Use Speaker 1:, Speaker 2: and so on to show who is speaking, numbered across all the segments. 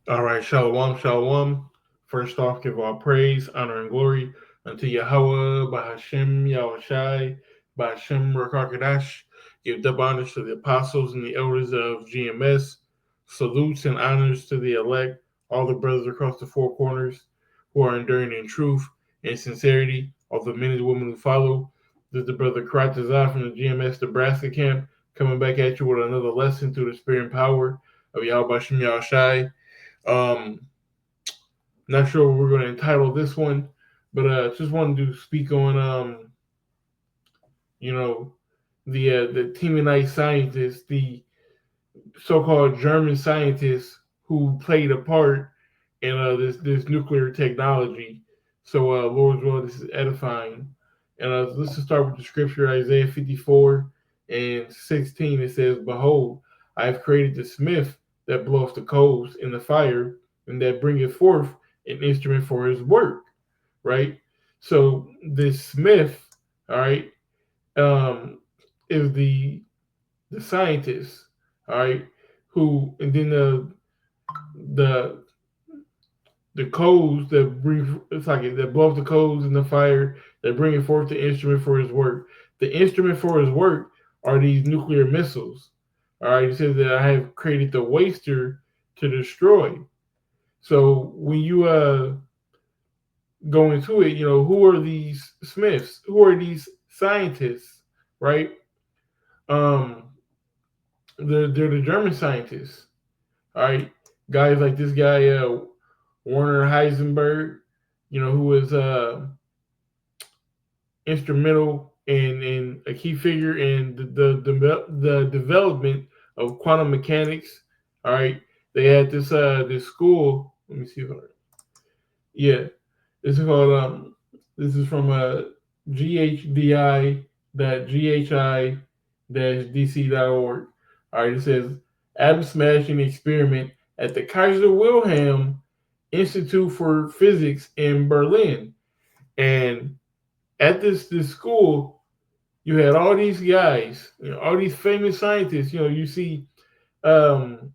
Speaker 1: All right, shalom, shalom. First off, give all praise, honor, and glory unto Yahweh, Bahashem, Yahushai, Bahashem, Rakakadash. Give double honors to the apostles and the elders of GMS. Salutes and honors to the elect, all the brothers across the four corners who are enduring in truth and sincerity, all the men and women who follow. This is the brother Karatazah from the GMS Nebraska camp coming back at you with another lesson through the spirit and power of Yahweh, Bahashem, Yahushai. Um, Not sure what we're going to entitle this one, but just wanted to speak on you know the Temanite scientists, the so-called German scientists who played a part in this nuclear technology. So Lord's will, this is edifying. And let's just start with the scripture, Isaiah 54:16. It says, "Behold, I have created the smith that bloweth the coals in the fire, and that bringeth forth an instrument for his work." Right. So this smith, all right, um, is the scientist, all right, who and then the the coals that bring it's like that blow up the coals in the fire that bring forth the instrument for his work. The instrument for his work are these nuclear missiles. All right, it says that I have created the waster to destroy. So when you go into it, who are these Smiths? Who are these scientists? Right? Um, they're the German scientists. All right, guys like this guy Werner Heisenberg, who was instrumental in a key figure in the development of quantum mechanics. All right, they had this school. Let me see if I yeah, this is called this is from ghdI.ghi-dc.org. All right, it says atom smashing experiment at the Kaiser Wilhelm Institute for Physics in Berlin. And at this school, you had all these guys, all these famous scientists. You see um,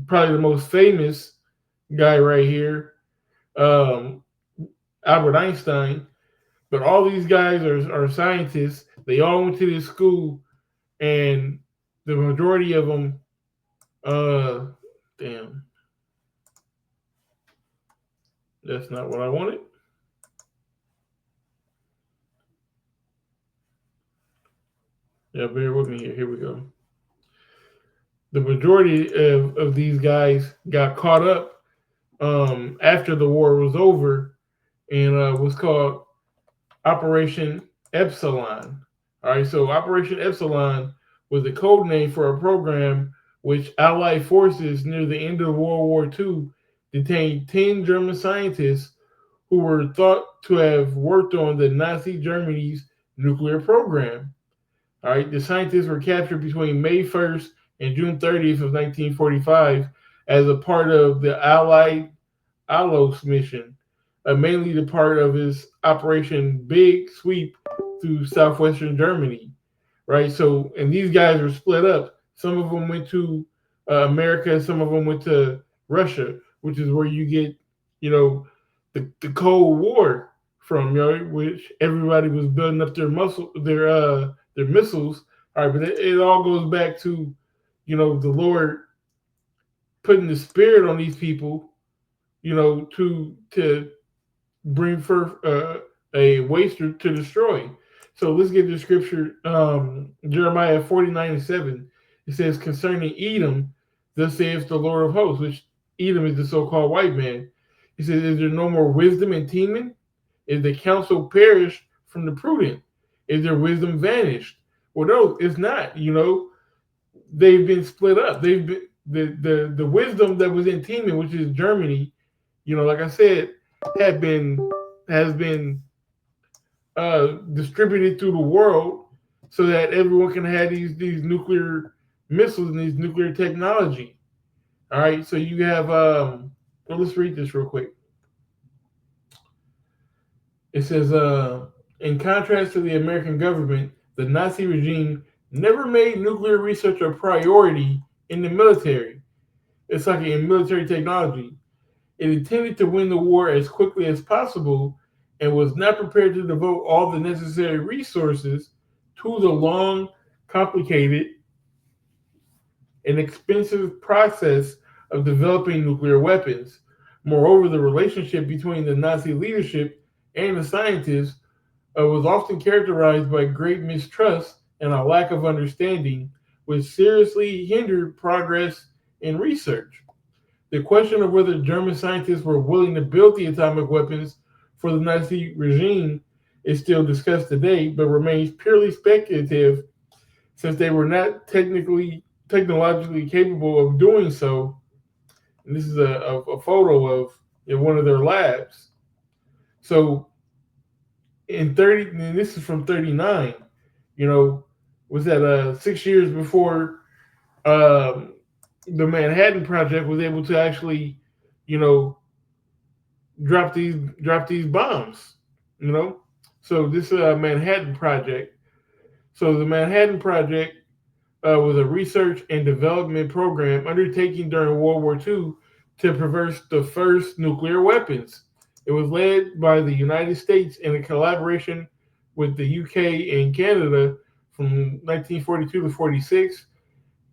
Speaker 1: probably the most famous guy right here, um, Albert Einstein. But all these guys are scientists. They all went to this school, and the majority of them, uh, damn, that's not what I wanted. Yeah, bear with me here. Here we go. The majority of these guys got caught up after the war was over and was called Operation Epsilon. All right, so Operation Epsilon was the code name for a program which Allied forces near the end of World War II detained 10 German scientists who were thought to have worked on the Nazi Germany's nuclear program. All right, the scientists were captured between May 1st and June 30th of 1945 as a part of the Allied ALOS mission, mainly the part of his Operation Big Sweep through southwestern Germany. Right, so and these guys were split up. Some of them went to America, some of them went to Russia, which is where you get, you know, the Cold War from, which everybody was building up their missiles. All right, but it all goes back to, the Lord putting the spirit on these people, to bring forth a waster to destroy. So let's get the scripture. Jeremiah 49:7. It says, concerning Edom, thus saith the Lord of hosts, which Edom is the so-called white man. He says, is there no more wisdom in Teman? Is the counsel perished from the prudent? Is their wisdom vanished? Well, no, it's not. They've been split up. They've been the wisdom that was in Teman, which is Germany. Like I said, had been has been distributed through the world so that everyone can have these nuclear missiles and these nuclear technology. All right, so you have well, let's read this real quick. It says, in contrast to the American government, the Nazi regime never made nuclear research a priority in the military. It's like in military technology. It intended to win the war as quickly as possible and was not prepared to devote all the necessary resources to the long, complicated, and expensive process of developing nuclear weapons. Moreover, the relationship between the Nazi leadership and the scientists was often characterized by great mistrust and a lack of understanding, which seriously hindered progress in research. The question of whether German scientists were willing to build the atomic weapons for the Nazi regime is still discussed today, but remains purely speculative since they were not technologically capable of doing so. And this is a photo of one of their labs. So in 30, and this is from 39, you know, was that 6 years before um, the Manhattan Project was able to actually, you know, drop these bombs, you know. So this Manhattan Project. So the Manhattan Project was a research and development program undertaken during World War II to produce the first nuclear weapons. It was led by the United States in a collaboration with the UK and Canada from 1942 to 46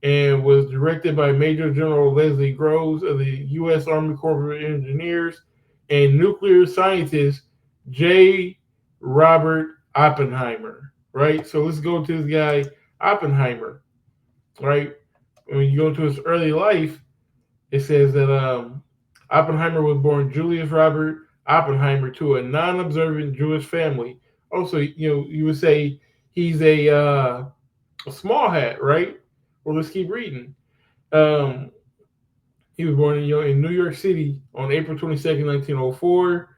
Speaker 1: and was directed by Major General Leslie Groves of the U.S. Army Corps of Engineers and nuclear scientist J. Robert Oppenheimer. Right? So let's go to this guy, Oppenheimer. Right? When you go into his early life, it says that Oppenheimer was born Julius Robert Oppenheimer to a non-observant Jewish family. Also, you would say he's a small hat, right? Well, let's keep reading. Um, he was born in New York City on April 22nd, 1904,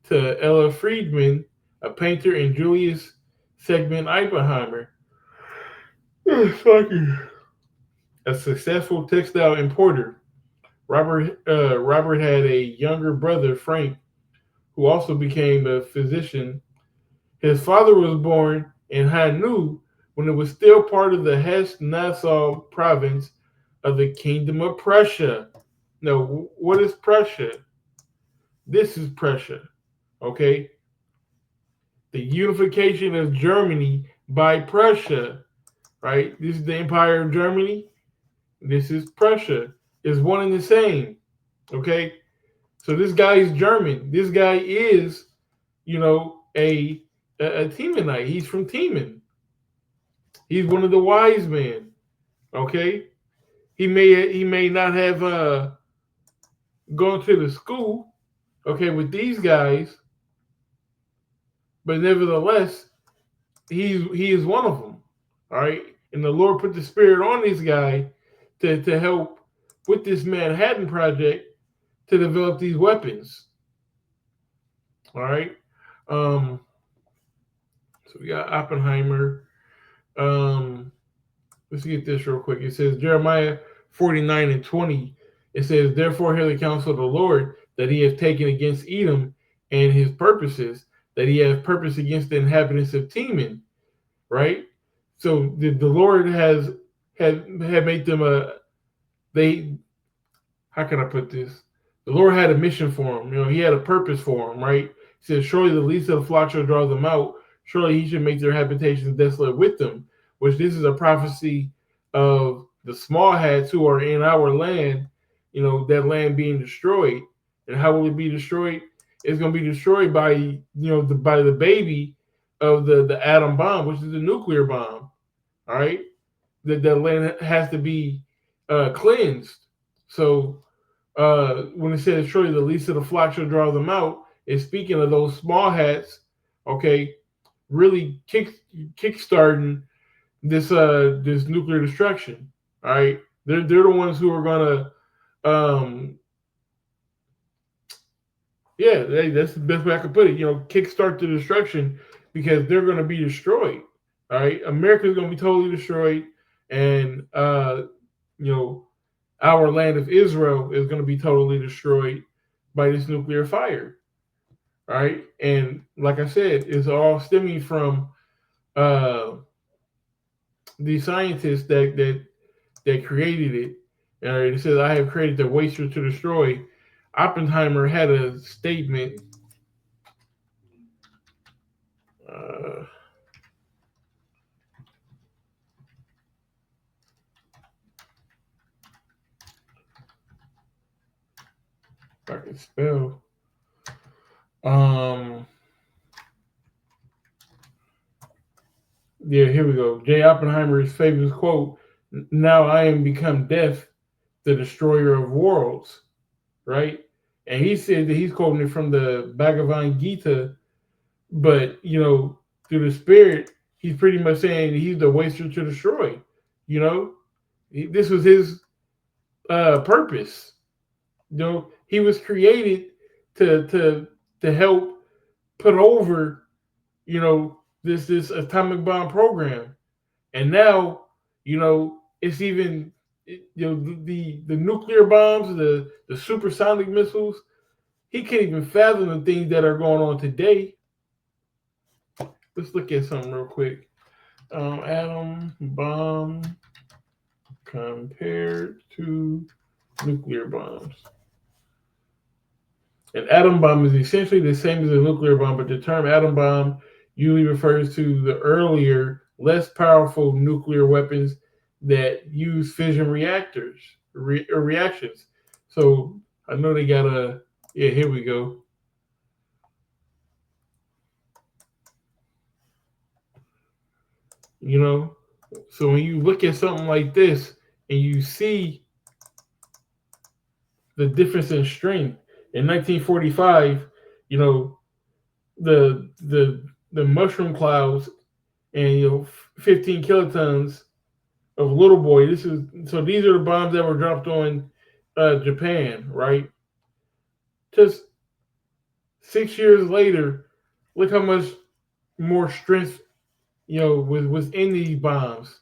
Speaker 1: to Ella Friedman, a painter, and Julius Segment Oppenheimer, a successful textile importer. Robert had a younger brother, Frank, who also became a physician. His father was born in Hanu when it was still part of the Hesse-Nassau province of the Kingdom of Prussia. Now, what is Prussia? This is Prussia, okay? The unification of Germany by Prussia, right? This is the Empire of Germany. This is Prussia. It's one and the same, okay? So this guy is German. This guy is, a Temanite. He's from Teman. He's one of the wise men. Okay, he may not have gone to the school. Okay, with these guys, but nevertheless, he is one of them. All right, and the Lord put the Spirit on this guy to help with this Manhattan Project to develop these weapons. All right, um, so we got Oppenheimer. Um, let's get this real quick. It says Jeremiah 49 and 20. It says, therefore hear the counsel of the Lord that he has taken against Edom and his purposes, that he has purpose against the inhabitants of Teman. Right? So the Lord had made them they how can I put this? The Lord had a mission for him. He had a purpose for him, right? He said, surely the least of the flock shall draw them out. Surely he should make their habitations desolate with them, which this is a prophecy of the small hats who are in our land, that land being destroyed. And how will it be destroyed? It's going to be destroyed by, by the baby of the atom bomb, which is the nuclear bomb. All right. That land has to be cleansed. So when it says surely the least of the flock shall draw them out, it's speaking of those small hats, okay, really kickstarting this nuclear destruction. All right, they're the ones who are gonna, that's the best way I could put it. Kickstart the destruction because they're gonna be destroyed. All right, America's gonna be totally destroyed, and our land of Israel is going to be totally destroyed by this nuclear fire. All right. And like I said, it's all stemming from the scientists that created it. It says, "I have created the waster to destroy." Oppenheimer had a statement. Uh, if I can spell. Um, yeah, here we go. J. Oppenheimer's famous quote: "Now I am become death, the destroyer of worlds." Right, and he said that he's quoting it from the Bhagavad Gita, but through the spirit, he's pretty much saying he's the waster to destroy. You know, this was his purpose. He was created to help put over this atomic bomb program, and now it's even the nuclear bombs, the supersonic missiles. He can't even fathom the things that are going on today. Let's look at something real quick. Atom bomb compared to nuclear bombs. An atom bomb is essentially the same as a nuclear bomb, but the term atom bomb usually refers to the earlier, less powerful nuclear weapons that use fission reactors or reactions. So I know they got a. Yeah, here we go. You know, so when you look at something like this and you see the difference in strength in 1945, you know, the mushroom clouds and 15 kilotons of little boy. These are the bombs that were dropped on Japan, right? Just 6 years later, look how much more strength was in these bombs,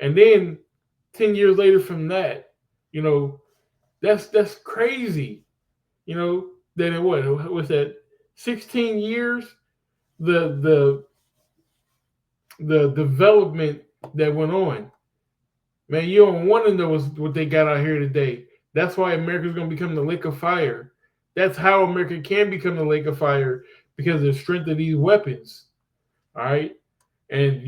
Speaker 1: and then 10 years later from that, you know, that's crazy. Then in what was that? 16 years, the the the development that went on. Man, you don't want to know what they got out here today. That's why America's going to become the lake of fire. That's how America can become the lake of fire, because of the strength of these weapons. All right, and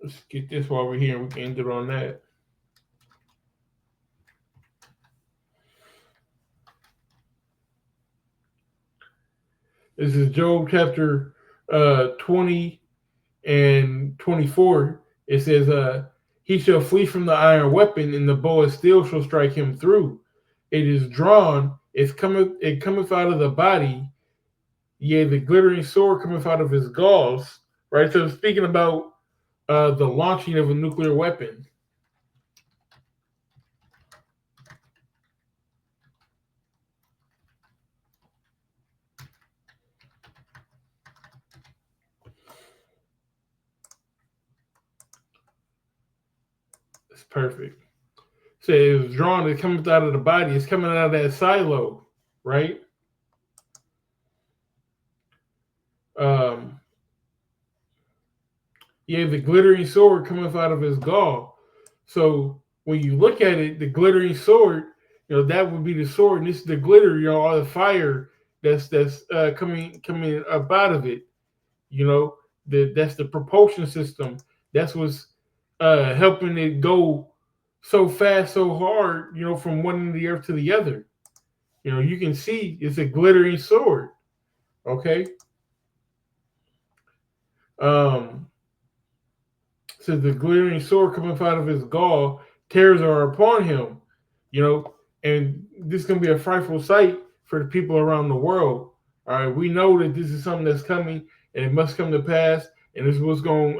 Speaker 1: let's get this while we're here, and we can end it on that. This is Job chapter 20 and 24. It says, "He shall flee from the iron weapon, and the bow of steel shall strike him through. It is drawn, it cometh out of the body, yea, the glittering sword cometh out of his galls." Right. So speaking about the launching of a nuclear weapon. It's perfect. So it was drawn, it comes out of the body, it's coming out of that silo, right? Um, yeah, the glittering sword cometh out of his gall. So when you look at it, the glittering sword, that would be the sword, and this is the glitter, all the fire that's coming up out of it. That's the propulsion system. That's what's helping it go so fast, so hard, from one end of the earth to the other. You can see it's a glittering sword. Okay. Um, says the glittering sword coming out of his gall, tears are upon him. And this is gonna be a frightful sight for the people around the world. All right, we know that this is something that's coming, and it must come to pass, and this is what's going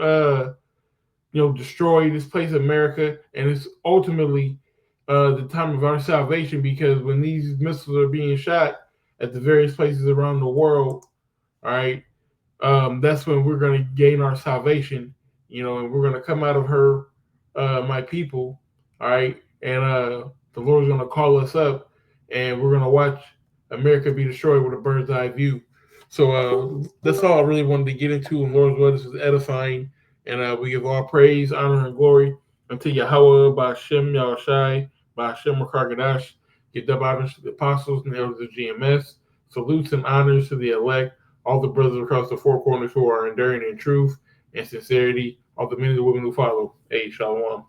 Speaker 1: destroy this place, America, and it's ultimately the time of our salvation, because when these missiles are being shot at the various places around the world, all right, that's when we're going to gain our salvation, and we're going to come out of her, my people, all right, and the Lord's going to call us up, and we're going to watch America be destroyed with a bird's eye view. So that's all I really wanted to get into. And Lord's word, this is edifying, and we give all praise, honor, and glory Until Yahweh, Ba'Shem, Yahushai, Ba'Shem, Karkadash, give double honors to the apostles and the elders of GMS. Salutes and honors to the elect, all the brothers across the four corners who are enduring in truth and sincerity, all the men and women who follow. Hey, Shalom.